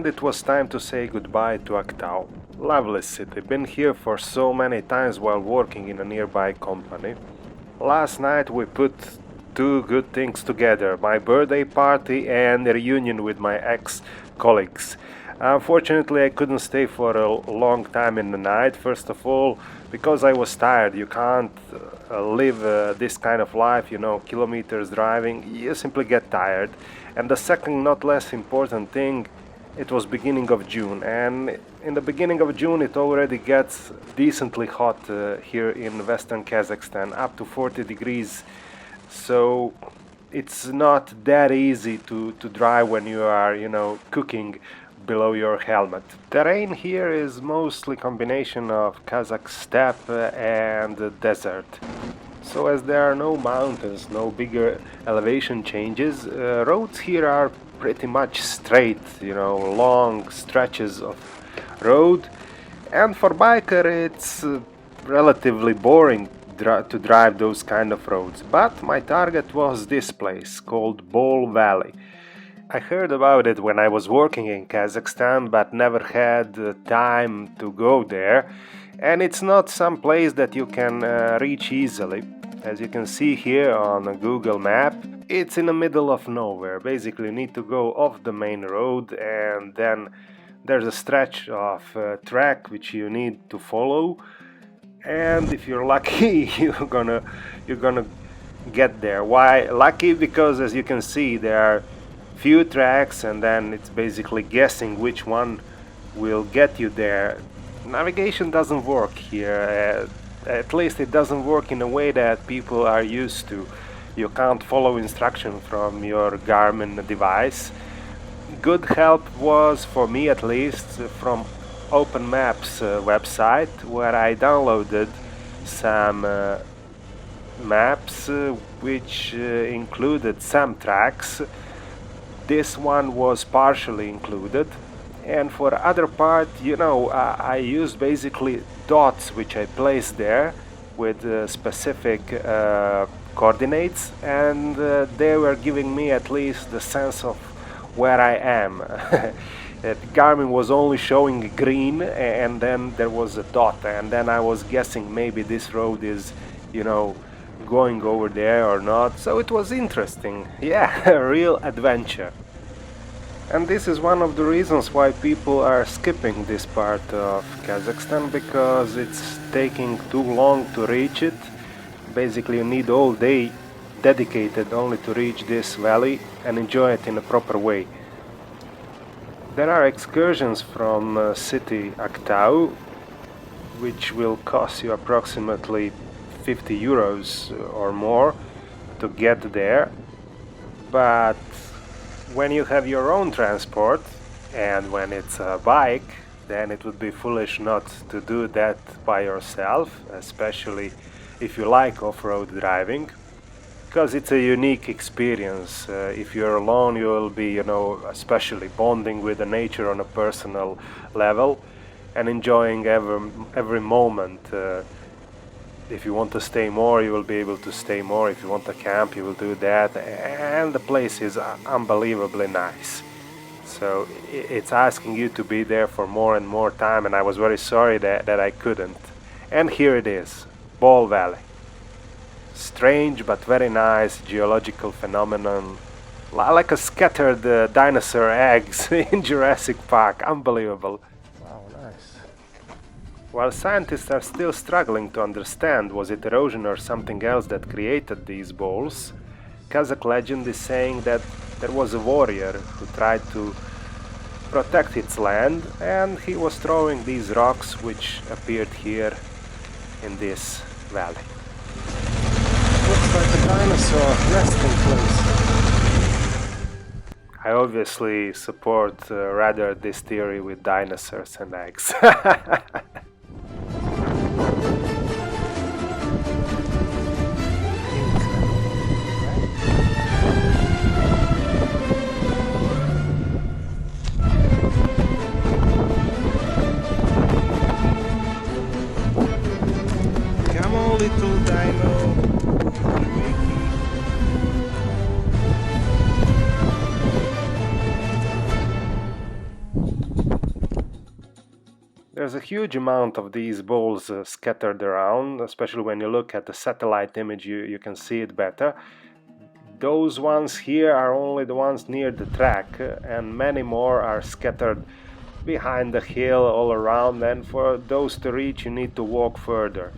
And it was time to say goodbye to Aktau. Lovely city, been here for so many times while working in a nearby company. Last night we put two good things together, my birthday party and a reunion with my ex-colleagues. Unfortunately, I couldn't stay for a long time in the night. First of all, because I was tired. You can't live this kind of life, kilometers driving. You simply get tired. And the second, not less important thing, it was beginning of June. And in the beginning of June, it already gets decently hot here in Western Kazakhstan, up to 40 degrees. So it's not that easy to drive when you are, cooking below your helmet. Terrain here is mostly combination of Kazakh steppe and desert. So as there are no mountains, no bigger elevation changes, roads here are pretty much straight, long stretches of road. And for biker it's relatively boring to drive those kind of roads. But my target was this place called Bol Valley. I heard about it when I was working in Kazakhstan, but never had time to go there. And it's not some place that you can reach easily. As you can see here on a Google map, it's in the middle of nowhere. Basically, you need to go off the main road, and then there's a stretch of track which you need to follow. And if you're lucky, you're gonna get there. Why lucky? Because as you can see, there are few tracks, and then it's basically guessing which one will get you there. Navigation doesn't work here. At least it doesn't work in a way that people are used to. You can't follow instruction from your Garmin device. Good help was, for me at least, from Open Maps website, where I downloaded some maps which included some tracks. This one was partially included, and for other part, I used basically dots which I placed there with specific coordinates, and they were giving me at least the sense of where I am. Garmin was only showing green, and then there was a dot, and then I was guessing maybe this road is, going over there or not. So it was interesting. Yeah, a real adventure. And this is one of the reasons why people are skipping this part of Kazakhstan, because it's taking too long to reach it. Basically, you need all day dedicated only to reach this valley and enjoy it in a proper way. There are excursions from city Aktau, which will cost you approximately 50 euros or more to get there. But when you have your own transport, and when it's a bike, then it would be foolish not to do that by yourself, especially if you like off-road driving, because it's a unique experience. If you're alone, you will be, especially bonding with the nature on a personal level and enjoying every moment. If you want to stay more, you will be able to stay more. If you want to camp, you will do that. And the place is unbelievably nice. So it's asking you to be there for more and more time, and I was very sorry that I couldn't. And here it is, Bol Valley. Strange but very nice geological phenomenon, like a scattered dinosaur eggs in Jurassic Park. Unbelievable. Wow, nice. While scientists are still struggling to understand was it erosion or something else that created these bowls, Kazakh legend is saying that there was a warrior who tried to protect its land, and he was throwing these rocks which appeared here in this valley. Looks like a dinosaur resting place. I obviously support rather this theory with dinosaurs and eggs. Come on, little dino. There's a huge amount of these balls scattered around, especially when you look at the satellite image you can see it better. Those ones here are only the ones near the track, and many more are scattered behind the hill all around, and for those to reach you need to walk further.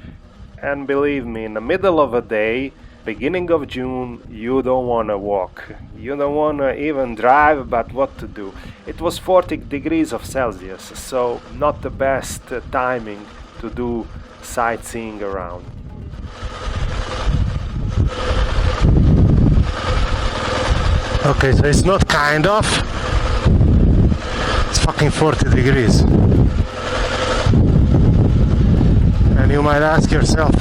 And believe me, in the middle of a day, beginning of June, you don't want to walk. You don't want to even drive, but what to do? It was 40 degrees of Celsius, so not the best timing to do sightseeing around. Okay, so it's not kind of. It's fucking 40 degrees. And you might ask yourself,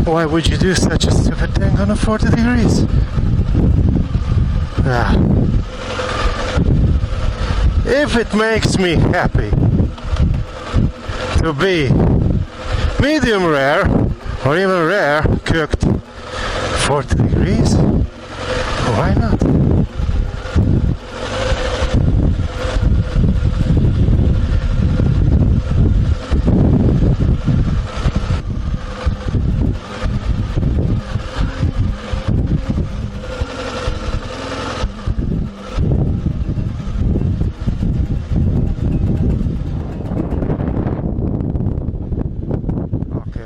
why would you do such a stupid thing on a 40 degrees? If it makes me happy to be medium rare or even rare cooked 40 degrees, why not?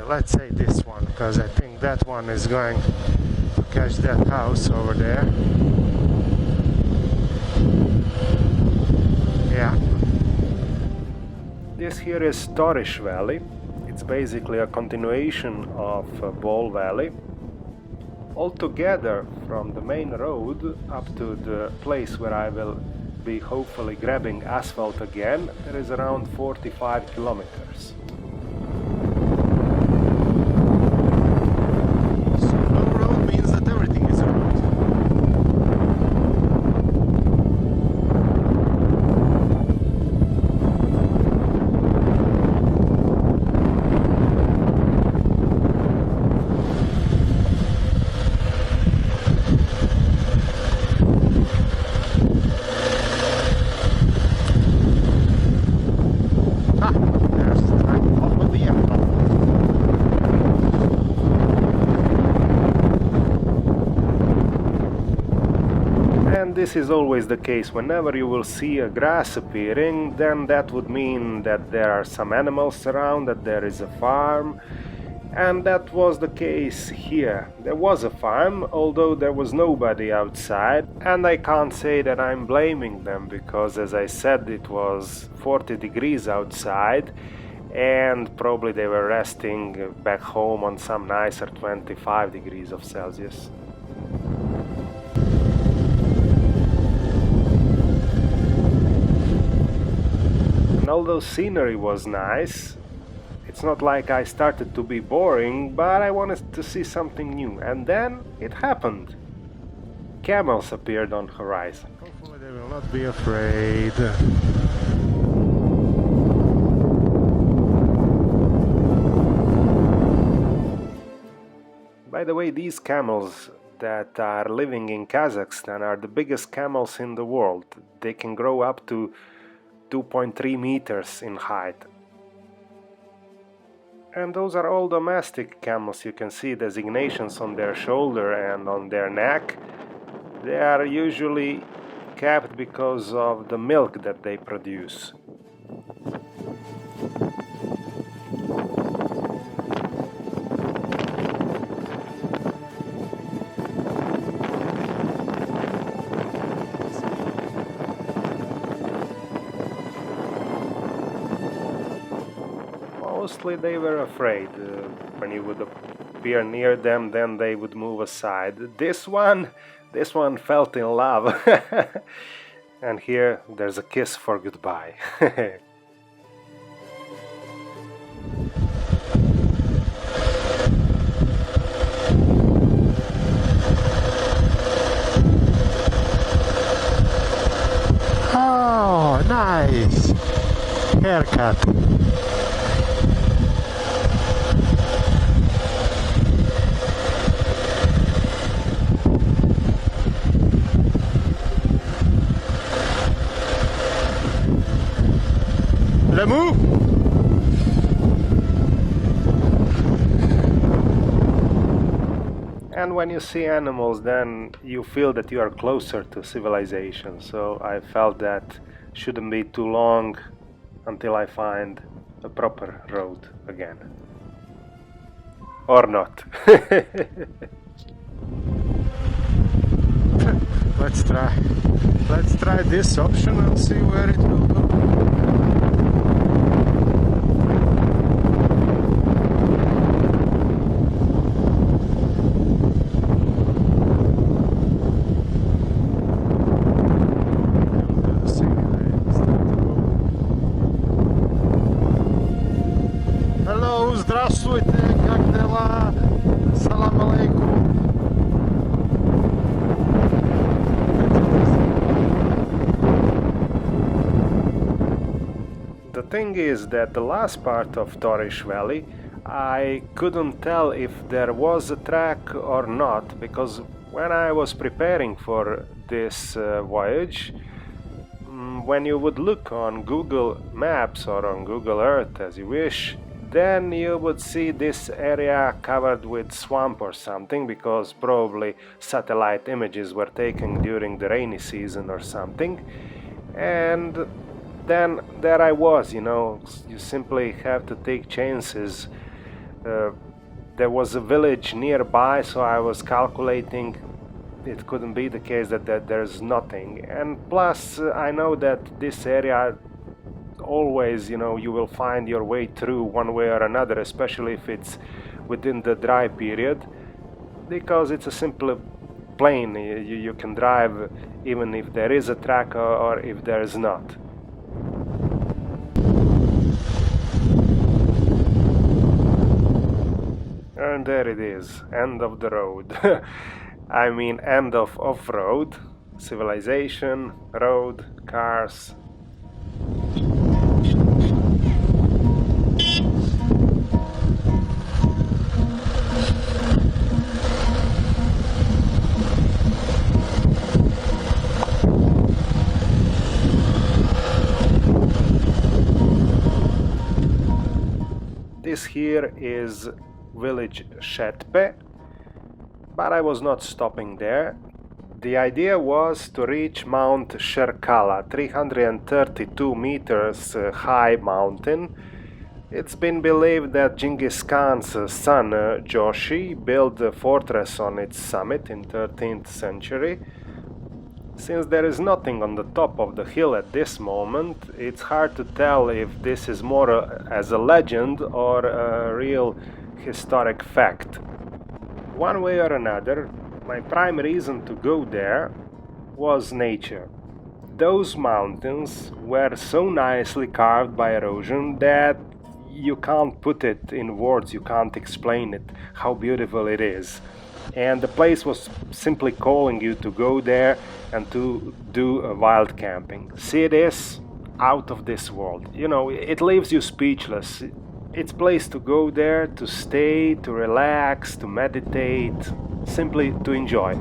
Let's say this one, because I think that one is going to catch that house over there. Yeah. This here is Torish Valley. It's basically a continuation of Ball Valley. Altogether, from the main road up to the place where I will be hopefully grabbing asphalt again, there is around 45 kilometers. This is always the case. Whenever you will see a grass appearing, then that would mean that there are some animals around, that there is a farm, and that was the case here. There was a farm, although there was nobody outside, and I can't say that I'm blaming them, because as I said, it was 40 degrees outside, and probably they were resting back home on some nicer 25 degrees of Celsius. Although scenery was nice, it's not like I started to be boring, but I wanted to see something new, and then it happened. Camels appeared on horizon. Hopefully they will not be afraid. By the way, these camels that are living in Kazakhstan are the biggest camels in the world. They can grow up to 2.3 meters in height. And those are all domestic camels. You can see designations on their shoulder and on their neck. They are usually kept because of the milk that they produce. Mostly they were afraid. When you would appear near them, then they would move aside. This one felt in love. And here there's a kiss for goodbye. Oh, nice haircut. Le move! And when you see animals, then you feel that you are closer to civilization. So I felt that shouldn't be too long until I find a proper road again. Or not. Let's try. Let's try this option and see where it will go. Hello, здравствуйте, как дела? Салам алейкум. The thing is that the last part of Torish Valley, I couldn't tell if there was a track or not, because when I was preparing for this voyage, when you would look on Google Maps or on Google Earth as you wish, then you would see this area covered with swamp or something, because probably satellite images were taken during the rainy season or something. And then there I was, you know, you simply have to take chances. There was a village nearby, so I was calculating it couldn't be the case that there's nothing. And plus, I know that this area always, you know, you will find your way through one way or another, especially if it's within the dry period, because it's a simple plain. You can drive even if there is a track or if there is not. And there it is, end of the road. I mean, end of off-road, civilization, road, cars. This here is village Shetpe, but I was not stopping there. The idea was to reach Mount Sherkala, 332 meters high mountain. It's been believed that Genghis Khan's son Joshi built a fortress on its summit in 13th century. Since there is nothing on the top of the hill at this moment, it's hard to tell if this is more as a legend or a real historic fact. One way or another, my prime reason to go there was nature. Those mountains were so nicely carved by erosion that you can't put it in words, you can't explain it, how beautiful it is. And the place was simply calling you to go there and to do a wild camping. See this? Out of this world. You know, it leaves you speechless. It's a place to go there, to stay, to relax, to meditate, simply to enjoy.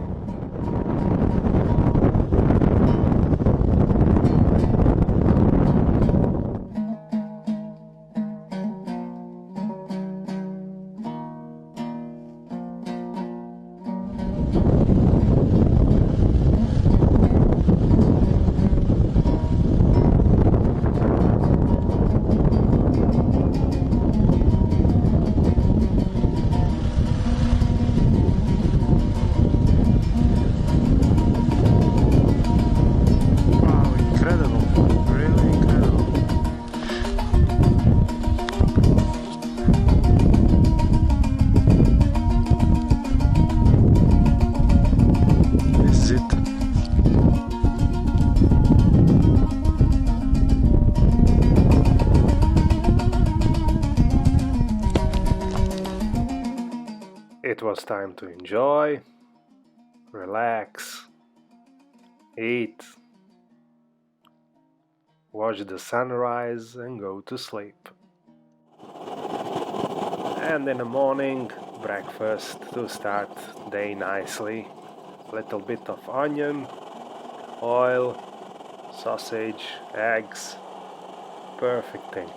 It was time to enjoy, relax, eat, watch the sunrise and go to sleep. And in the morning, breakfast to start day nicely. Little bit of onion, oil, sausage, eggs, perfect thing.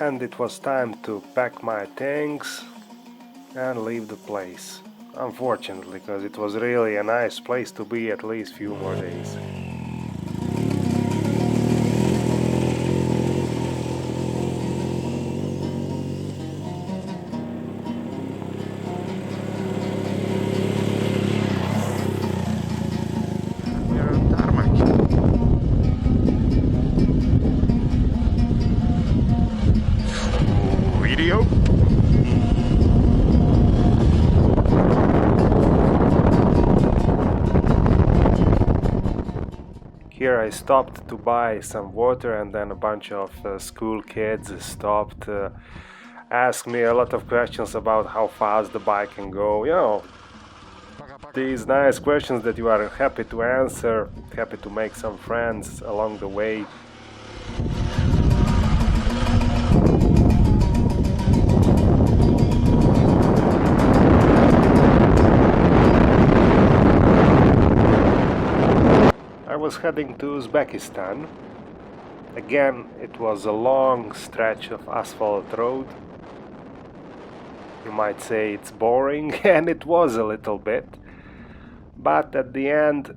And it was time to pack my things and leave the place. Unfortunately, because it was really a nice place to be at least few more days. We're on tarmac. Video. Here I stopped to buy some water, and then a bunch of school kids stopped, asked me a lot of questions about how fast the bike can go, you know, these nice questions that you are happy to answer, happy to make some friends along the way. I was heading to Uzbekistan. Again, it was a long stretch of asphalt road. You might say it's boring, and it was a little bit. But at the end,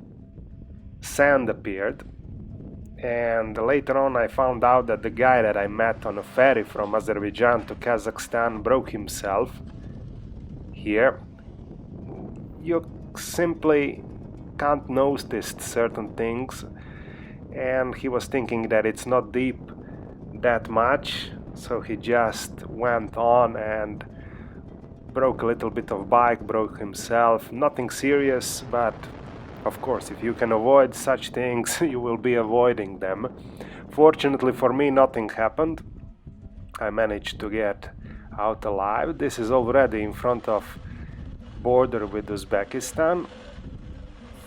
sand appeared. And later on I found out that the guy that I met on a ferry from Azerbaijan to Kazakhstan broke himself here. You simply can't notice certain things, and he was thinking that it's not deep that much, so he just went on and broke a little bit of bike, broke himself. Nothing serious, but of course if you can avoid such things you will be avoiding them. Fortunately for me, nothing happened. I managed to get out alive. This is already in front of border with Uzbekistan.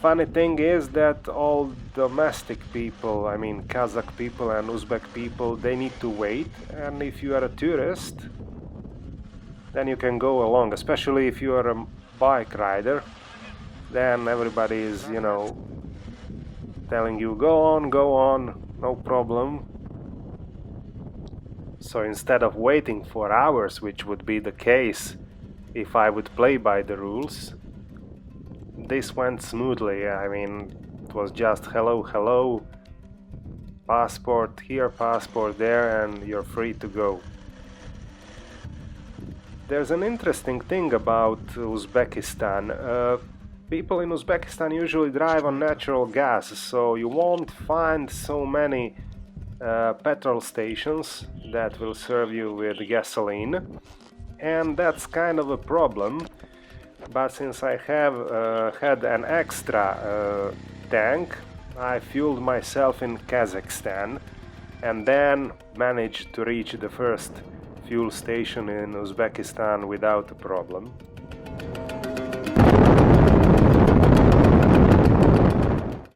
Funny thing is that all domestic people, I mean Kazakh people and Uzbek people, they need to wait, and if you are a tourist then you can go along, especially if you are a bike rider. Then everybody is, you know, telling you go on, no problem. So instead of waiting for hours, which would be the case if I would play by the rules, this went smoothly. I mean, it was just hello, passport here, passport there, and you're free to go. There's an interesting thing about Uzbekistan. People in Uzbekistan usually drive on natural gas, so you won't find so many petrol stations that will serve you with gasoline, and that's kind of a problem. But since I have had an extra tank, I fueled myself in Kazakhstan and then managed to reach the first fuel station in Uzbekistan without a problem.